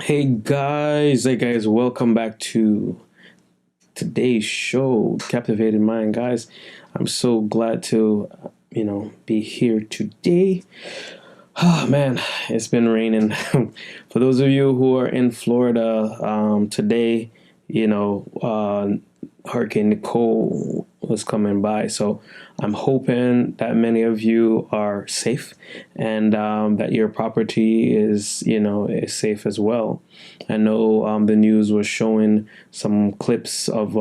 Hey guys, welcome back to today's show, Captivated Mind, guys. I'm so glad to, be here today. Oh man, it's been raining. For those of you who are in Florida, today, Hurricane Nicole was coming by. So I'm hoping that many of you are safe and that your property is safe as well. I know the news was showing some clips of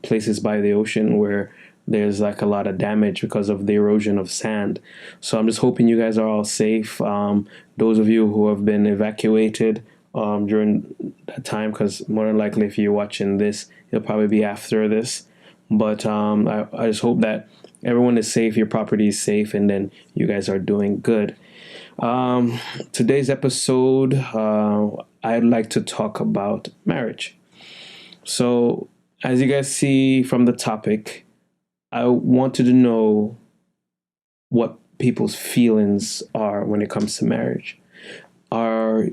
places by the ocean where there's like a lot of damage because of the erosion of sand. So I'm just hoping you guys are all safe. Those of you who have been evacuated during that time, because more than likely, if you're watching this, it'll probably be after this. But I just hope that everyone is safe, your property is safe, and then you guys are doing good. Today's episode, I'd like to talk about marriage. So, as you guys see from the topic, I wanted to know what people's feelings are when it comes to marriage. Are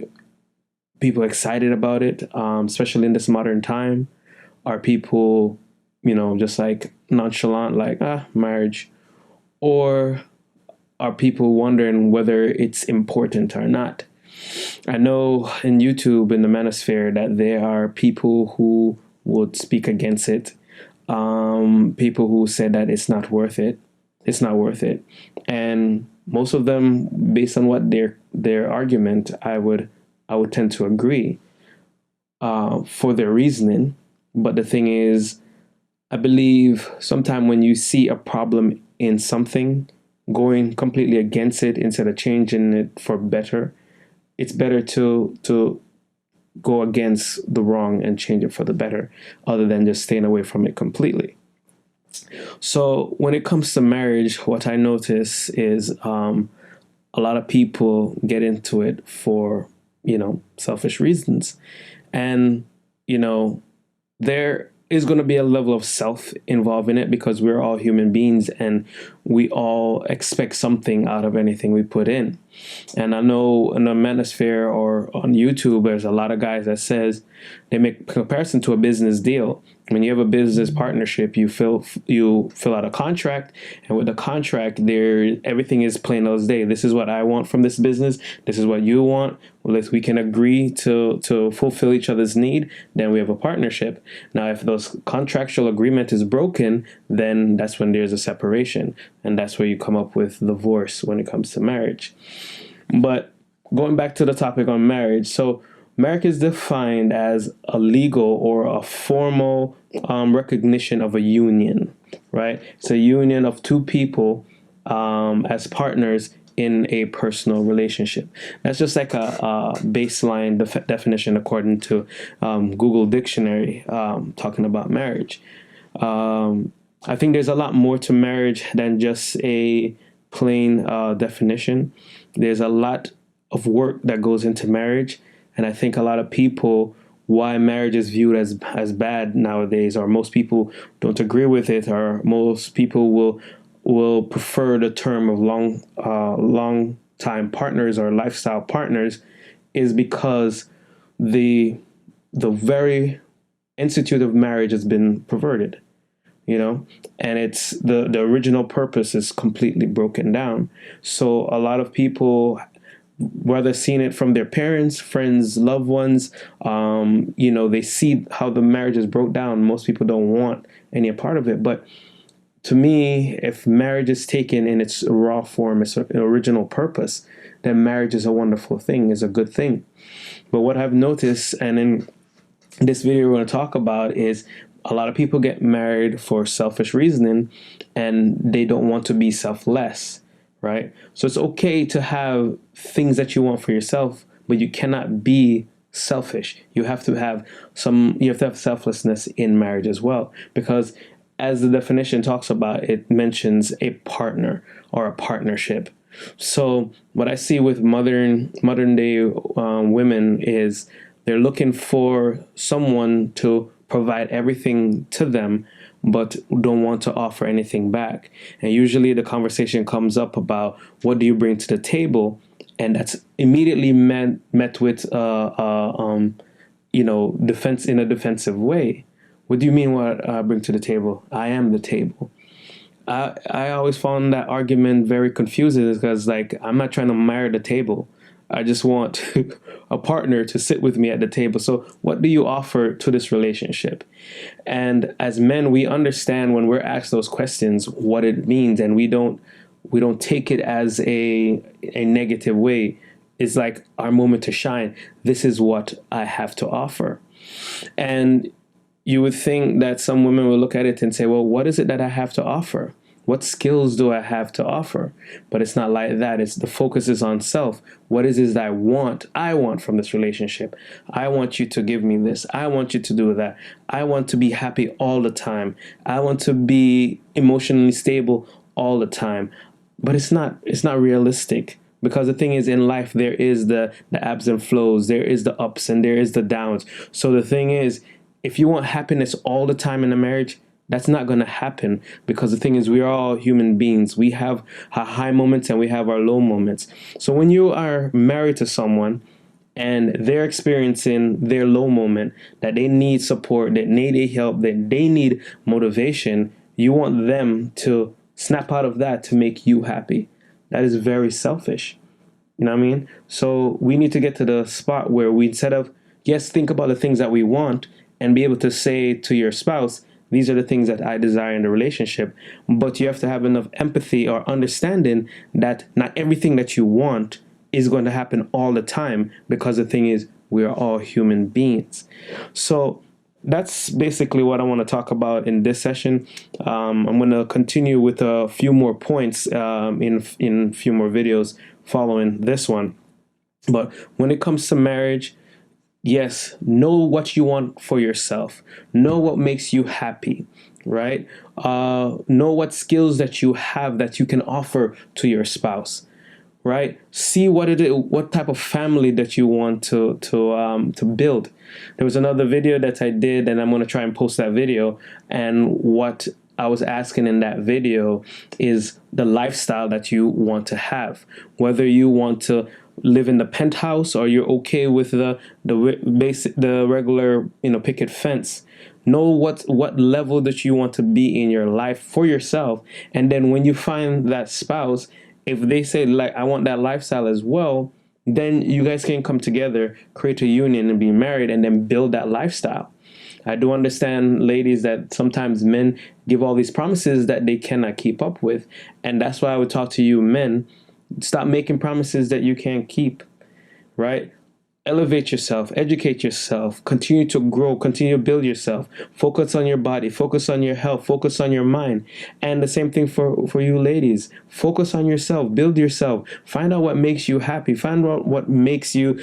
people excited about it, especially in this modern time? Are people, just like nonchalant, like, marriage? Or are people wondering whether it's important or not? I know in YouTube, in the manosphere, that there are people who would speak against it. People who said that it's not worth it. It's not worth it. And most of them, based on what their argument, I would tend to agree for their reasoning. But the thing is, I believe sometimes when you see a problem in something, going completely against it instead of changing it for better, it's better to go against the wrong and change it for the better, other than just staying away from it completely. So when it comes to marriage, what I notice is a lot of people get into it for selfish reasons, and there is going to be a level of self involved in it because we're all human beings and we all expect something out of anything we put in. And I know in the manosphere or on YouTube, there's a lot of guys that says they make comparison to a business deal. When you have a business partnership, you fill out a contract, and with the contract, there everything is plain as day. This is what I want from this business. This is what you want. Well, if we can agree to fulfill each other's need, then we have a partnership. Now, if those contractual agreement is broken, then that's when there's a separation, and that's where you come up with divorce when it comes to marriage. But going back to the topic on marriage, so marriage is defined as a legal or a formal recognition of a union, right? It's a union of two people as partners in a personal relationship. That's just like a baseline definition according to Google Dictionary, talking about marriage. I think there's a lot more to marriage than just a plain definition. There's a lot of work that goes into marriage, and I think a lot of people, why marriage is viewed as bad nowadays, or most people don't agree with it, or most people will prefer the term of long time partners or lifestyle partners, is because the very institute of marriage has been perverted. And it's the original purpose is completely broken down. So a lot of people, whether seeing it from their parents, friends, loved ones, they see how the marriage is broke down. Most people don't want any part of it. But to me, if marriage is taken in its raw form, its original purpose, then marriage is a wonderful thing, is a good thing. But what I've noticed, and in this video we're going to talk about, is a lot of people get married for selfish reasoning, and they don't want to be selfless, right? So it's okay to have things that you want for yourself, but you cannot be selfish. You have to have selflessness in marriage as well, because as the definition talks about, it mentions a partner or a partnership. So what I see with modern day women is they're looking for someone to provide everything to them, but don't want to offer anything back. And usually the conversation comes up about, what do you bring to the table? and that's immediately met with defense in a defensive way. What do you mean? What I bring to the table? I am the table. I always found that argument very confusing because, like, I'm not trying to marry the table. I just want a partner to sit with me at the table. So, what do you offer to this relationship? And as men, we understand when we're asked those questions what it means, and we don't take it as a negative way. It's like our moment to shine. This is what I have to offer. And you would think that some women will look at it and say, well, what is it that I have to offer? What skills do I have to offer? But it's not like that. It's the focus is on self. What is it that I want from this relationship? I want you to give me this. I want you to do that. I want to be happy all the time. I want to be emotionally stable all the time. But it's not realistic. Because the thing is, in life, there is the ebbs and flows, there is the ups and there is the downs. So the thing is, if you want happiness all the time in a marriage, that's not going to happen, because the thing is, we are all human beings. We have our high moments and we have our low moments. So when you are married to someone and they're experiencing their low moment, that they need support, that they need help, that they need motivation, you want them to snap out of that to make you happy. That is very selfish. You know what I mean? So we need to get to the spot where we, instead of, yes, think about the things that we want and be able to say to your spouse, these are the things that I desire in the relationship. But you have to have enough empathy or understanding that not everything that you want is going to happen all the time, because the thing is, we are all human beings. So that's basically what I want to talk about in this session. I'm going to continue with a few more points in a few more videos following this one. But when it comes to marriage, yes, know what you want for yourself. Know what makes you happy, right? Know what skills that you have that you can offer to your spouse, right? See what it is, what type of family that you want to build. There was another video that I did, and I'm going to try and post that video. And what I was asking in that video is the lifestyle that you want to have. Whether you want to live in the penthouse or you're okay with the regular picket fence. Know what level that you want to be in your life for yourself, and then when you find that spouse, if they say, like, I want that lifestyle as well, then you guys can come together, create a union, and be married, and then build that lifestyle. I do understand, ladies, that sometimes men give all these promises that they cannot keep up with. And that's why I would talk to you men. Stop making promises that you can't keep, right? Elevate yourself, educate yourself, continue to grow, continue to build yourself, focus on your body, focus on your health, focus on your mind. And the same thing for you ladies. Focus on yourself, build yourself, find out what makes you happy, find out what makes you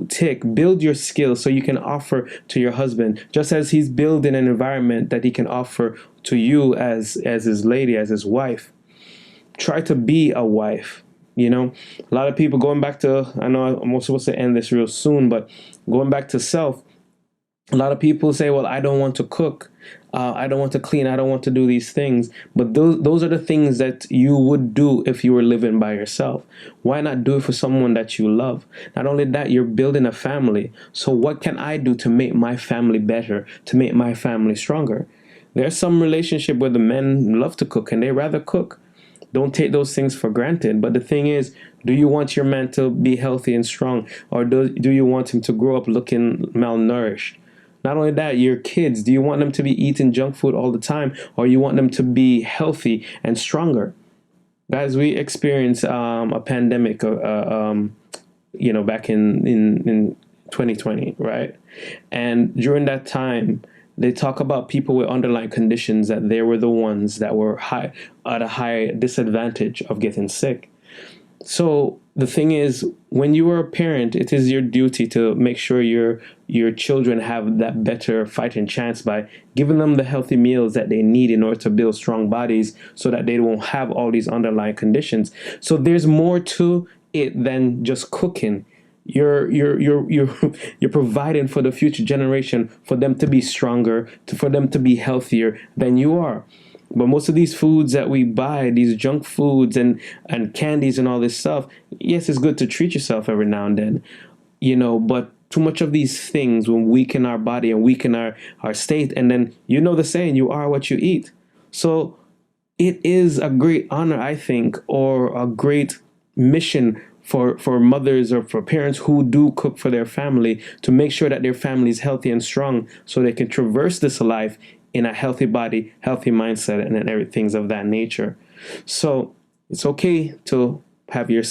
tick, build your skills so you can offer to your husband, just as he's building an environment that he can offer to you as his lady, as his wife. Try to be a wife. A lot of people, going back to, I know I'm supposed to end this real soon, but going back to self, a lot of people say, well, I don't want to cook. I don't want to clean. I don't want to do these things. But those are the things that you would do if you were living by yourself. Why not do it for someone that you love? Not only that, you're building a family. So what can I do to make my family better, to make my family stronger? There's some relationship where the men love to cook and they rather cook. Don't take those things for granted. But the thing is, do you want your man to be healthy and strong? Or do you want him to grow up looking malnourished? Not only that, your kids, do you want them to be eating junk food all the time? Or you want them to be healthy and stronger? Guys, we experienced a pandemic, back in 2020, right? And during that time, they talk about people with underlying conditions, that they were the ones that were at a high disadvantage of getting sick. So the thing is, when you are a parent, it is your duty to make sure your children have that better fighting chance by giving them the healthy meals that they need in order to build strong bodies, so that they won't have all these underlying conditions. So there's more to it than just cooking. You're providing for the future generation, for them to be stronger, for them to be healthier than you are. But most of these foods that we buy, these junk foods and candies and all this stuff, yes, it's good to treat yourself every now and then, but too much of these things will weaken our body and weaken our state. And then, the saying, you are what you eat. So it is a great honor, I think, or a great mission for mothers or for parents who do cook for their family, to make sure that their family is healthy and strong, so they can traverse this life in a healthy body, healthy mindset, and then everything's of that nature. So it's okay to have your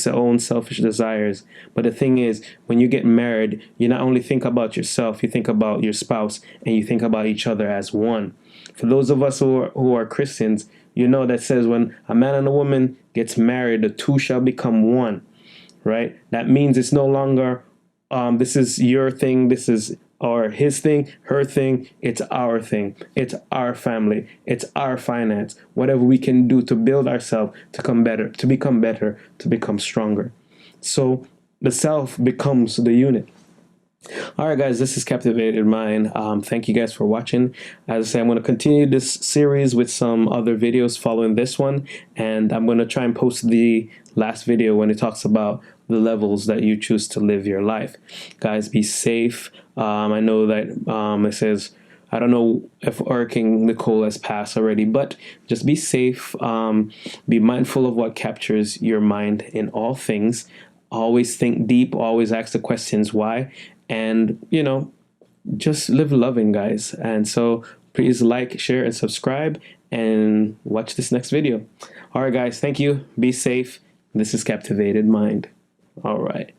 own selfish desires, but the thing is, when you get married, you not only think about yourself, you think about your spouse, and you think about each other as one. For those of us who are Christians, that says when a man and a woman gets married, the two shall become one, right? That means it's no longer this is your thing, this is or his thing, her thing. It's our thing. It's our family. It's our finance. Whatever we can do to build ourselves to become better, to become stronger. So the self becomes the unit. All right, guys, this is Captivated Mind. Thank you guys for watching. As I say, I'm going to continue this series with some other videos following this one, and I'm going to try and post the last video when it talks about the levels that you choose to live your life. Guys, be safe. I know that it says, I don't know if Hurricane Nicole has passed already, but just be safe. Be mindful of what captures your mind in all things. Always think deep. Always ask the questions why. And, just live loving, guys. And so please like, share, and subscribe, and watch this next video. All right, guys. Thank you. Be safe. This is Captivated Mind. All right.